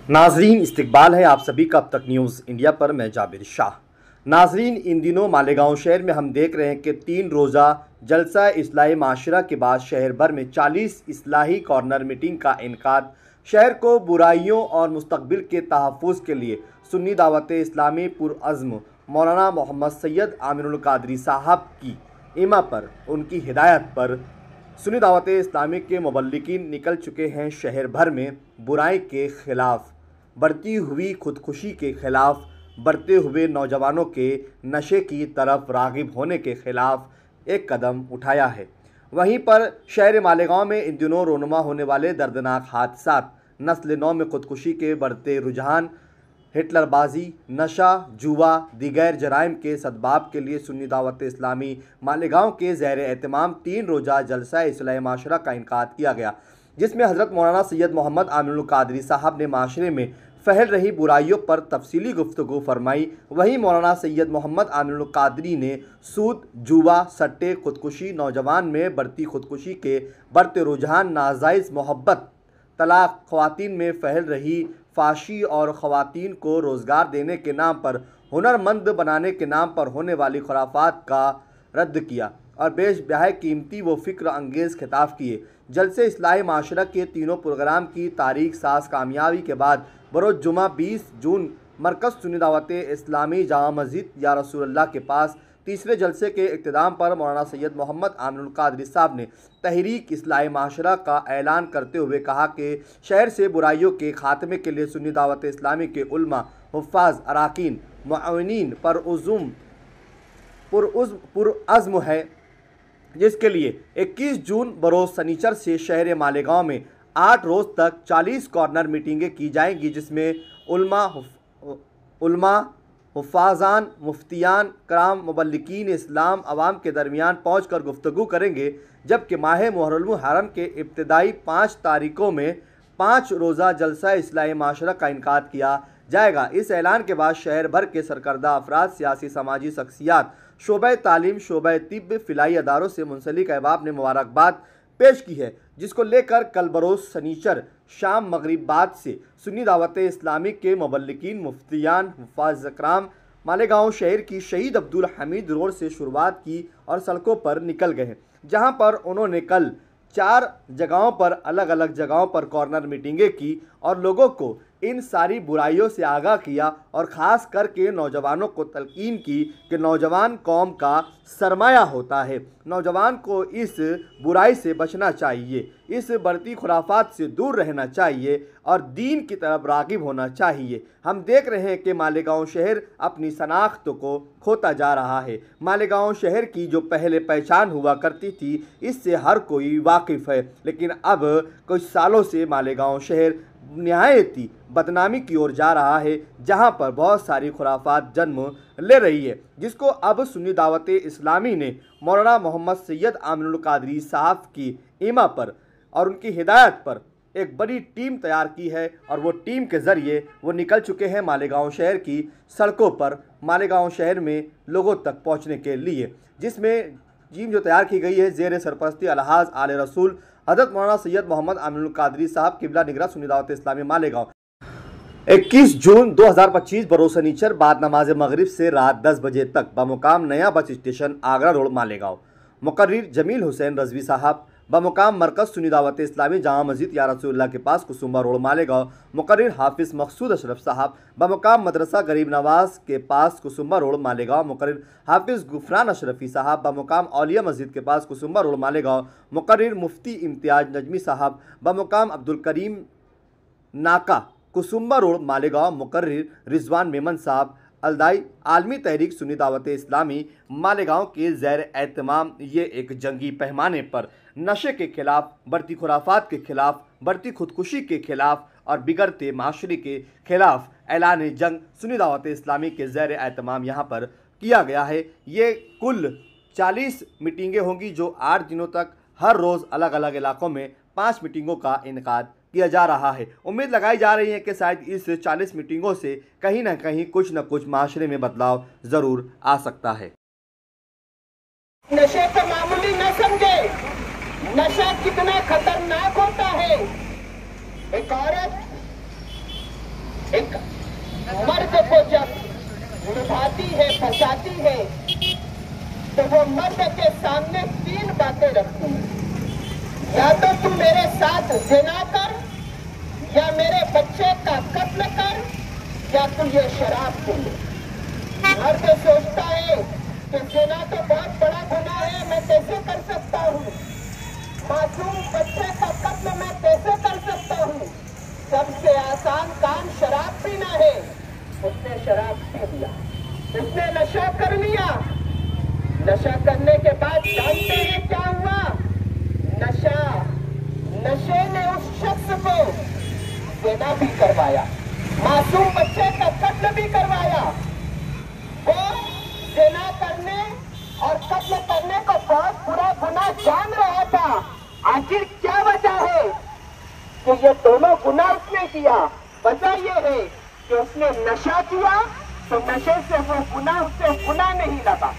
नाजरीन, इस्तकबाल है आप सभी का अब तक न्यूज़ इंडिया पर। मैं जाबिर शाह। नाजरीन, इन दिनों मालेगांव शहर में हम देख रहे हैं कि 3 रोज़ा जलसा इस्लाही माशरा के बाद शहर भर में 40 इस्लाही कॉर्नर मीटिंग का इनकाद। शहर को बुराइयों और मुस्तकबिल के तहफ़्फ़ुज़ के लिए सुन्नी दावत इस्लामी पुरअज़्म मौलाना मोहम्मद सैयद आमिनुल कादरी साहब की इमा पर, उनकी हिदायत पर सुन्नी दावत इस्लामी के मुबल्लिकीन निकल चुके हैं शहर भर में बुराई के ख़िलाफ़, बढ़ती हुई खुदकुशी के ख़िलाफ़, बढ़ते हुए नौजवानों के नशे की तरफ राग़िब होने के ख़िलाफ़ एक कदम उठाया है। वहीं पर शहर मालेगांव में इन दिनों रोनुमा होने वाले दर्दनाक हादसात, नस्ल नौ में खुदकुशी के बढ़ते रुझान, हिटलरबाजी, नशा, जुआ, दीगर जराइम के सद्बाब के लिए सुन्नी दावत इस्लामी मालेगांव के ज़ेर एहतमाम 3 रोज़ा जलसा इस्लाही माशरा का इनकाद किया गया, जिसमें हज़रत मौलाना सैयद मोहम्मद आमिनुल कादरी साहब ने माशरे में फैल रही बुराइयों पर तफसीली गुफ्तगू फरमाई। वहीं मौलाना सैयद मोहम्मद आमिनुल कादरी ने सूद, जुआ, सट्टे, खुदकुशी, नौजवान में बढ़ती खुदकुशी के बढ़ते रुझान, नाजायज़ मोहब्बत, तलाक, ख़वातीन में फैल रही फाशी और ख़वातीन को रोज़गार देने के नाम पर, हुनरमंद बनाने के नाम पर होने वाली खुराफात का रद्द किया और बेशबहा कीमती व फ़िक्र अंगेज़ खिताब किए। जलसे इस्लाही माशरा के तीनों प्रोग्राम की तारीख साज कामयाबी के बाद बरोज़ जुमा 20 जून मरकज़ सुन्नी दावत इस्लामी जामा मस्जिद या रसूलुल्लाह के पास तीसरे जलसे के इख्तिताम पर मौलाना सैयद मोहम्मद आमिनुल कादरी साहब ने तहरीक इस्लाही माशरा का ऐलान करते हुए कहा कि शहर से बुराइयों के खात्मे के लिए सुन्नी दावत इस्लामी के उलमा, हुफ़्फ़ाज़, अराकीन, मुअव्विनीन पुरअज़्म है, जिसके लिए 21 जून बरोज़ सनीचर से शहर मालेगांव में 8 रोज़ तक 40 कॉर्नर मीटिंगें की जाएंगी, जिसमें उलमा, हुफ़्फ़ाज़ान, मुफ्तियान कराम, मुबल्लिकीन इस्लाम अवाम के दरमियान पहुँच कर गुफ्तगू करेंगे। जबकि माह मुहर्रम हरम के इब्तिदाई 5 तारीख़ों में 5 रोज़ा जलसा इस्लाही माशरा का इनकाद किया जाएगा। इस ऐलान के बाद शहर भर के सरकर्दा अफराद, सियासी समाजी शख्सियात, शोबे तालीम, शोबे तिब्ब, फ़िलाई अदारों से मुंसलिक अहबाब ने मुबारकबाद पेश की है, जिसको लेकर कल बरोज़ सनीचर शाम मगरिब बाद से सुन्नी दावत इस्लामी के मुबल्लिकीन, मुफ्तियान, हुफ़्फ़ाज़ कराम मालेगांव शहर की शहीद अब्दुल हमीद रोड से शुरुआत की और सड़कों पर निकल गए हैं, जहां पर उन्होंने कल 4 जगहों पर अलग अलग जगहों पर कॉर्नर मीटिंगें की और लोगों को इन सारी बुराइयों से आगाह किया और ख़ास करके नौजवानों को तलकीन की कि नौजवान कौम का सरमाया होता है, नौजवान को इस बुराई से बचना चाहिए, इस बढ़ती खुराफात से दूर रहना चाहिए और दीन की तरफ राग़िब होना चाहिए। हम देख रहे हैं कि मालेगांव शहर अपनी शनाख्त को खोता जा रहा है। मालेगांव शहर की जो पहले पहचान हुआ करती थी, इससे हर कोई वाकिफ़ है, लेकिन अब कुछ सालों से मालेगांव शहर निहायती बदनामी की ओर जा रहा है, जहां पर बहुत सारी खुराफात जन्म ले रही है, जिसको अब सुन्नी दावत इस्लामी ने मौलाना मोहम्मद सैयद आमिनुल कादरी साहब की इमा पर और उनकी हिदायत पर एक बड़ी टीम तैयार की है और वो टीम के ज़रिए वो निकल चुके हैं मालेगांव शहर की सड़कों पर, मालेगांव शहर में लोगों तक पहुंचने के लिए, जिसमें टीम जो तैयार की गई है ज़ेर सरपरस्ती अलहाज आले रसूल हज़रत मौलाना सैयद मोहम्मद आमिनुल कादरी साहब किबला निगरा सुन्नी दावत इस्लामी मालेगांव 21 जून 2025 बरोज़ सनीचर बाद नमाज मगरिब से रात 10 बजे तक बमुकाम नया bus station Agra road Malegaon मुकर्रिर जमील हुसैन रज़वी साहब, बमुकाम मरकज़ सुन्नी दावत इस्लामी जामा मस्जिद या रसूलुल्लाह के पास कुसुम्बा रोड मालेगांव मुकर्रिर हाफिज़ मकसूद अशरफ साहब, बमुकाम मदरसा गरीब नवाज़ के पास कुसुम्बा रोड मालेगांव मुकर्रिर हाफिज़ गुफरान अशरफी साहब, बमुकाम औलिया मस्जिद के पास कुसुम्बा रोड मालेगांव मुकर्रिर मुफ्ती इम्तियाज नजमी साहब, बमुकाम अब्दुल करीम नाका कुसुम्बा रोड मालेगांव मुकर्रिर रिजवान मेमन साहब, अलदाई आलमी तहरीक सुन्नी दावत इस्लामी मालेगांव के ज़ेर एहतमाम ये एक जंगी पैमाने पर नशे के ख़िलाफ़, बढ़ती खुराफात के ख़िलाफ़, बढ़ती खुदकुशी के ख़िलाफ़ और बिगड़ते माशरे के ख़िलाफ़ ऐलान जंग सुन्नी दावत इस्लामी के ज़ेर एहतमाम यहाँ पर किया गया है। ये कुल 40 मीटिंगें होंगी, जो 8 दिनों तक हर रोज़ अलग अलग इलाकों में 5 मीटिंगों का इनेकाद किया जा रहा है। उम्मीद लगाई जा रही है कि शायद इस 40 मीटिंगों से कहीं ना कहीं कुछ न कुछ माशरे में बदलाव ज़रूर आ सकता है। नशे को मामूली न समझे, नशा कितना खतरनाक होता है। एक औरत एक मर्द को जब लुभाती है, फंसाती है, तो वो मर्द के सामने 3 बातें रखती है। या तो तू मेरे साथ ज़िना कर, या मेरे बच्चे का कत्ल कर, या तू ये शराब पी ले। मर्द सोचता है कि ज़िना तो बहुत बड़ा गुनाह है, मैं कैसे कर सकता हूँ, मासूम बच्चे का कत्ल मैं कैसे कर सकता हूँ, सबसे आसान काम शराब पीना है। उसने शराब पी लिया, उसने नशा कर लिया। नशा करने के बाद जानते हैं क्या हुआ? नशे ने उस शख्स को ज़िना भी करवाया, मासूम बच्चे का कत्ल भी करवाया। वो ज़िना करने और कत्ल करने को बहुत बुरा गुनाह जान रहा था। आखिर क्या वजह है कि ये दोनों गुनाह उसने किया? वजह ये है कि उसने नशा किया, तो नशे से वो गुनाह उसे गुनाह नहीं लगा,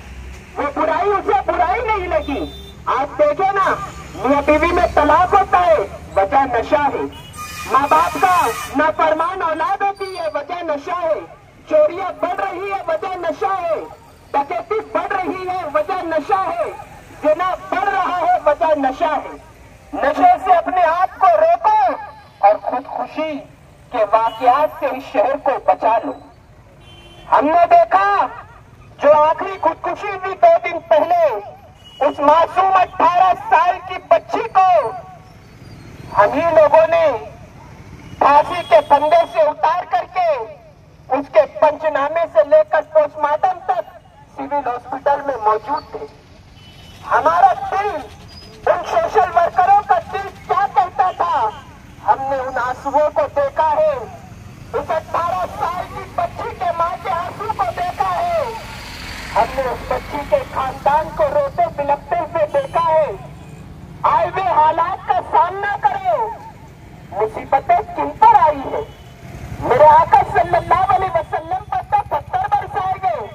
वो बुराई उसे बुराई नहीं लगी। आप देखे ना, मियां बीवी में तलाक होता है, वजह नशा है। माँ बाप का नाफरमान औलाद होती है, वजह नशा है। चोरियां बढ़ रही है, वजह नशा है। डकैती बढ़ रही है, वजह नशा है। ज़िना बढ़ रहा है, वजह नशा है। नशे से अपने आप को रोको और खुदकुशी के वाकयात से इस शहर को बचा लो। हमने देखा जो आखिरी खुदकुशी हुई 2 दिन पहले, उस मासूम 18 साल की बच्ची को हम ही लोगों ने फांसी के फंदे से उतार करके उसके पंचनामे से लेकर पोस्टमार्टम तक सिविल हॉस्पिटल में मौजूद थे। हमारा दिल, उन सोशल वर्करों का दिल क्या कहता था? हमने उन आंसुओं को देखा है, उस 18 साल की बच्ची के मां के आंसू को देखा है, हमने उस बच्ची के खानदान को रोते बिलखते हुए देखा है। आए हुए हालात का सामना करो। मुसीबतें किन पर आई है? मेरे आका सल्लल्लाहु अलैहि वसल्लम पर तो पत्थर बरसाए गए।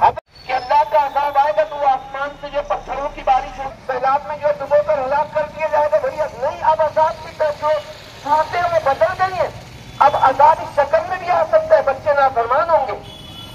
अब कि अल्लाह का अज़ाब आएगा तो वो आसमान से जो पत्थरों की बारिश हो, सैलाब में जो डुबोकर हलाक कर दिया जाएगा। भैया नहीं, अब अज़ाब की जो सूरतें वो बदल गई है। अब अज़ाब इस शक्ल में भी आ सकता है, बच्चे नाफरमान होंगे।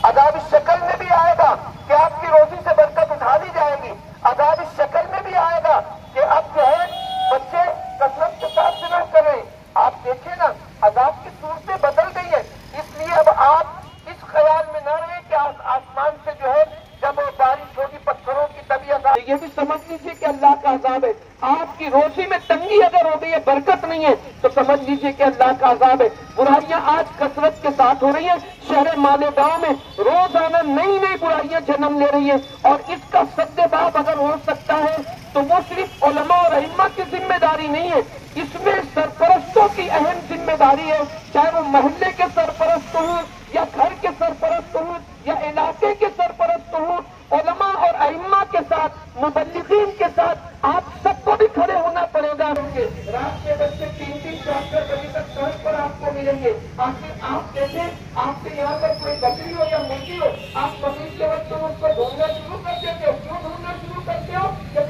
अज़ाब इस शक्ल में भी आएगा कि आपकी रोजी से बरकत उठा ली जाएगी। अज़ाब इस शक्ल में भी आएगा कि अब जो है बच्चे कसरत के साथ ज़िना करें। आप देखिए ना, अज़ाब की सूरतें बदल गई है। इसलिए अब आप इस ख्याल में न रहे कि आसमान से जो है जब बारिश होगी पत्थरों की तभी अज़ाब। ये भी समझ लीजिए कि अल्लाह का अज़ाब है। आपकी रोजी में तंगी अगर हो गई है, बरकत नहीं है, तो समझ लीजिए कि अल्लाह का अज़ाब है। बुराइयां आज कसरत के साथ हो रही है। शहर मालेगांव में रोजाना नई नई बुराइयां जन्म ले रही है, और इसका सद्देबाब अगर हो सकता है तो वो सिर्फ उलमा और अइम्मा की जिम्मेदारी नहीं है, इसमें सरपरस्तों की अहम जिम्मेदारी है। चाहे वो मोहल्ले के सरपरस्त हों, या घर के सरपरस्त हों, या इलाके के सरपरस्त हों, उलमा और अइम्मा के साथ, मुबल्लिगीन के साथ आप सबको भी खड़े होना पड़ेगा। रात के बच्चे 3-4 बजे तक सड़क पर आपको मिलेंगे। आखिर आप कैसे, आपसे यहाँ पर कोई बकरी हो या मुर्गी हो, आप बकरी के वक्त उसको ढूंढना शुरू कर देते हो। क्यों ढूंढना शुरू करते हो? कि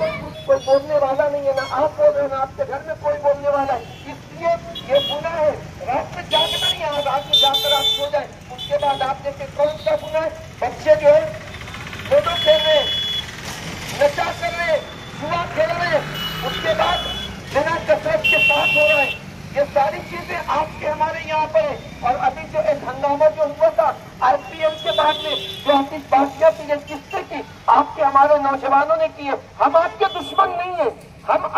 कोई बोलने वाला नहीं है, ना आप बोल रहे हो, ना आपके घर में कोई बोलने वाला है, इसलिए ये गुनाह है। रात में जागना नहीं है, रात में जाकर आप सो जाए। उसके बाद आप देखें कौन सा गुनाह है? बच्चे जो है लूडो खेल रहे, नशा कर रहे, जुआ खेल रहे, उसके बाद बिना कसरत के साथ हो रहा है। ये सारी चीजें आपके हमारे यहाँ पर है। और अभी जो एक हंगामा जो हुआ था आरपीएम के बाद में, जो आतिशबाजियां की, किससे की? आपके हमारे नौजवानों ने की है। हम आपके दुश्मन नहीं है, हम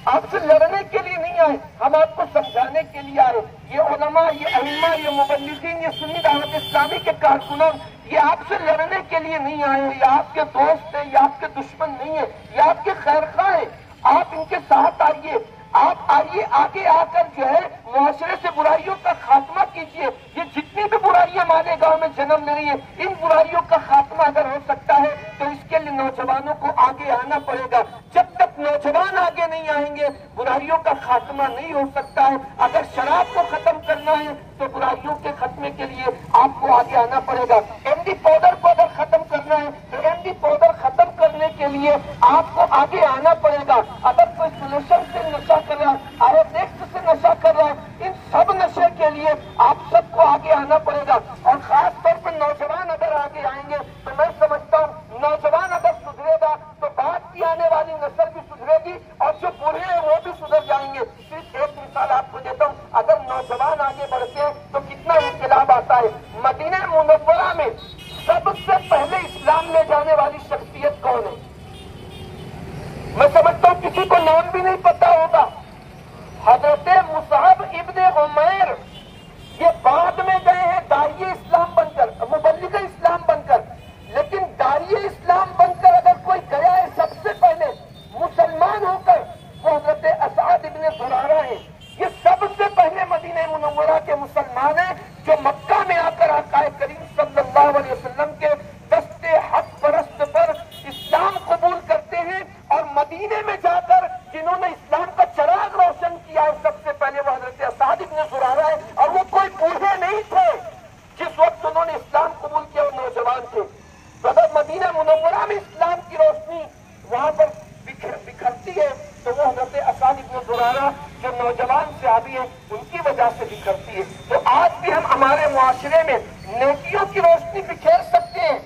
आपसे लड़ने के लिए नहीं आए, हम आपको समझाने के लिए आए। ये उलमा, ये अइम्मा, ये मुबल्लिगीन, ये सुन्नी दावत इस्लामी के कारकुनान, ये आपसे लड़ने के लिए नहीं आए हैं। ये आपके दोस्त है, ये आपके दुश्मन नहीं है, ये आपके खैरख्वाह है। आप इनके साथ आइए, आप आइए, आगे आकर जो है मुआशरे से बुराइयों का खात्मा कीजिए। ये जितनी भी बुराइयां मालेगांव में जन्म ले रही है, इन बुराइयों का खात्मा अगर हो सकता है तो इसके लिए नौजवानों को आगे आना पड़ेगा। जब तक नौजवान आगे नहीं आएंगे, बुराइयों का खात्मा नहीं हो सकता है। अगर शराब को खत्म करना है तो बुराइयों के खत्मे के लिए आपको आगे आना पड़ेगा। एमडी पाउडर को अगर खत्म करना है तो एमडी पाउडर खत्म करने के लिए आपको आगे आना पड़ेगा। अगर कोई सोल्यूशन से नशा कर रहा है, आयोडेक्स से नशा कर रहा है, इन सब नशे के लिए आप सबको आगे आना पड़ेगा। और खास तौर पर नौजवान अगर आगे आएंगे तो मैं समझता हूँ नौजवान अगर सुधरेगा तो बाद की आने वाली नस्ल भी सुधरेगी और जो बूढ़े हैं वो भी सुधर जाएंगे। सिर्फ एक मिसाल आपको देता हूँ, अगर नौजवान आगे बढ़ते हैं तो कितना इंकलाब आता है। मदीना मुनव्वरा में सबसे पहले इस्लाम ले जाने वाली शख्सियत कौन है? मैं समझता हूँ किसी को नाम भी नहीं पता होगा। हजरत मुसअब इब्ने उमैर, ये बाद में गए हैं दाइये इस्लाम बनकर, मुबल्लिग इस्लाम बनकर, लेकिन दाइये इस्लाम बनकर अगर कोई गया है सबसे पहले मुसलमान होकर, वो हजरत असअद इब्ने ज़ुरारा है। ये सबसे पहले मदीना मुनव्वरा के मुसलमान हैं जो मक्का में आकर आका करीम सल्लल्लाहु अलैहि वसल्लम के दस्ते हक परस्त पर इस्लाम कबूल करते हैं। और मदीने में जाकर जिन्होंने इस्लाम का चराग रोशन किया है सबसे पहले वो हजरत असअद इब्ने ज़ुरारा है। और वो कोई बूढ़े नहीं थे जिस वक्त उन्होंने इस्लाम कबूल किया, वो नौजवान थे। तो अगर मदीना मुनव्वरा में इस्लाम की रोशनी वहां पर बिखरती है तो वो हजरत असअद इब्ने ज़ुरारा जो नौजवान सहाबी है उनकी वजह से बिखरती है। तो आज भी हम हमारे मुआशरे में नेकियों की रोशनी बिखेर सकते हैं,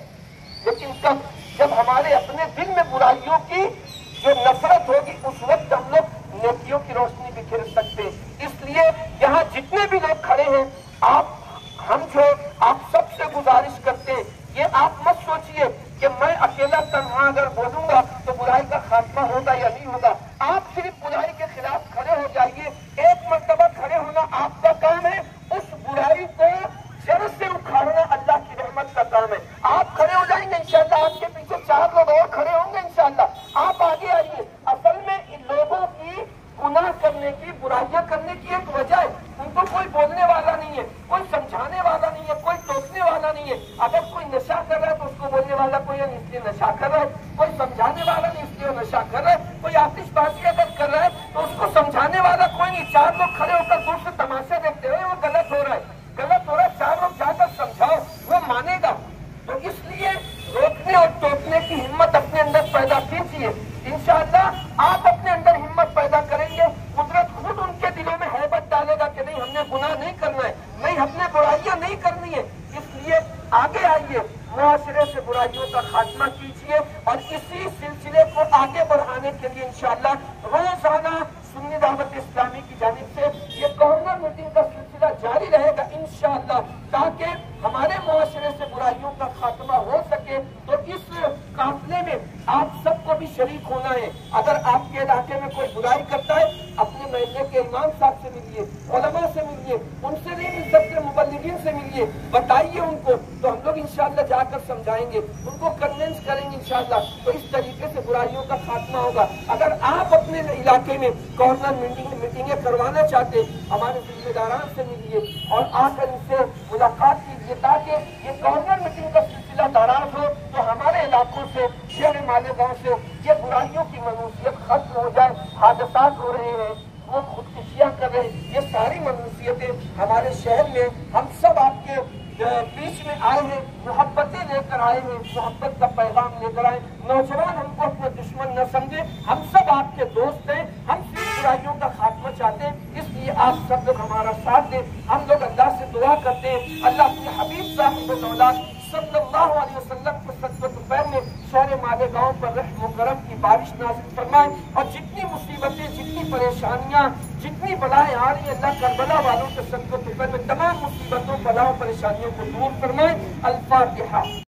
लेकिन कब? जब हमारे अपने दिल में बुराइयों की जो नफरत होगी उस वक्त हम लोग नेकियों की रोशनी बिखेर सकते हैं। इसलिए यहाँ जितने भी लोग खड़े हैं आप सबसे गुजारिश करते हैं, ये आप मत सोचिए कि मैं अकेला तन्हा अगर बोलूंगा तो बुराई का खात्मा होगा या नहीं होगा। आप सिर्फ बुराई के खिलाफ खड़े हो जाइए। एक मर्तबा खड़े होना आपका काम है, उस बुराई को जड़ से उखाड़ना अल्लाह की रहमत का काम है। आप खड़े हो जाएंगे इंशाअल्लाह, आपके पीछे 4 लोग और खड़े होंगे इंशाअल्लाह। आप आगे आइए। असल में इन लोगों की गुनाह करने की, बुराइयां करने की एक वजह है, उनको कोई बोलने वाला नहीं है, कोई समझाने वाला नहीं है, कोई टोकने वाला नहीं है। अगर कोई नशा कर रहा है तो उसको बोलने वाला कोई है, इसलिए नशा कर रहा है। कोई समझाने वाला नहीं, इसलिए नशा कर रहा है। कोई आतिशबाजी अगर कर रहा है तो उसको समझाने वाला कोई नहीं। 4 लोग खड़े होकर दूर से तमाशे देखते हुए वो गलत हो रहा है, गलत हो रहा है, 4 लोग जाकर समझाओ, वो मानेगा। तो इसलिए रोकने और टोकने की हिम्मत अपने अंदर पैदा कीजिए। इंशाअल्लाह आप अपने अंदर हिम्मत पैदा करेंगे, कुदरत खुद उनके दिलों में हैबत डालेगा कि नहीं, हमने गुनाह नहीं करना है, नहीं हमने बुराइयां नहीं करनी है। इसलिए आगे आइए, मुआशरे से बुराइयों का खात्मा कीजिए और इसी सिलसिले को आगे बढ़ाने के लिए इंशाअल्लाह रोजाना सुन्नी दावत इस्लामी की जानिब से ये कॉर्नर मीटिंग का सिलसिला जारी रहेगा इंशाअल्लाह, ताकि हमारे मुआशरे से बुराइयों का खात्मा हो सके। तो इस काफिले में आप सबको भी शरीक होना है। अगर आपके इलाके में कोई बुराई करता है, अपने महल्ले के इमाम साहब से मिलिए, उलमा से मिलिए, उनसे नहीं मिल सकते मुबल्लिगीन से मिलिए, बताइए उनको, तो हम लोग इंशाअल्लाह जाकर समझाएंगे, उनको कन्विंस करेंगे इंशाअल्लाह। तो इस तरीके से बुराइयों का खात्मा होगा। अगर आप अपने इलाके में कॉर्नर मीटिंगें करवाना चाहते, हमारे जिम्मेदारान से मिलिए और आकर इनसे मुलाकात कीजिए, ताकि ये कॉर्नर मीटिंग का सिलसिला दराज हो, तो हमारे इलाकों से, शहर मालेगांव से ये बुराइयों की मनूसियत खत्म हो जाए। हादसात हो रहे हैं, वो खुदकुशियां कर रहे हैं, ये सारी मनूसियतें हमारे शहर में, हम सब आपके बीच में आए हैं, मोहब्बतें लेकर आए हैं, मोहब्बत का पैगाम लेकर आए। नौजवान हमको अपना दुश्मन न समझे, हम सब आपके दोस्त हैं, हम सिर्फ बुराइयों का खात्मा चाहते हैं। इसलिए आप सब लोग हमारा साथ दें। हम लोग अल्लाह से दुआ करते हैं, अल्लाह अपने हबीब साहिब दौलत सल्लल्लाहु अलैहि वसल्लम को सदक़त पैर में शहर मालेगांव पर रहम व करम की बारिश नाज़िल फरमाए और जितनी मुसीबतें, जितनी परेशानियां, जितनी बलाएं आ रही है, अल्लाह करबला वालों के सदक़त पैर में तमाम मुसीबतों, बलाओं, परेशानियों को दूर फरमाए। अल फातिहा।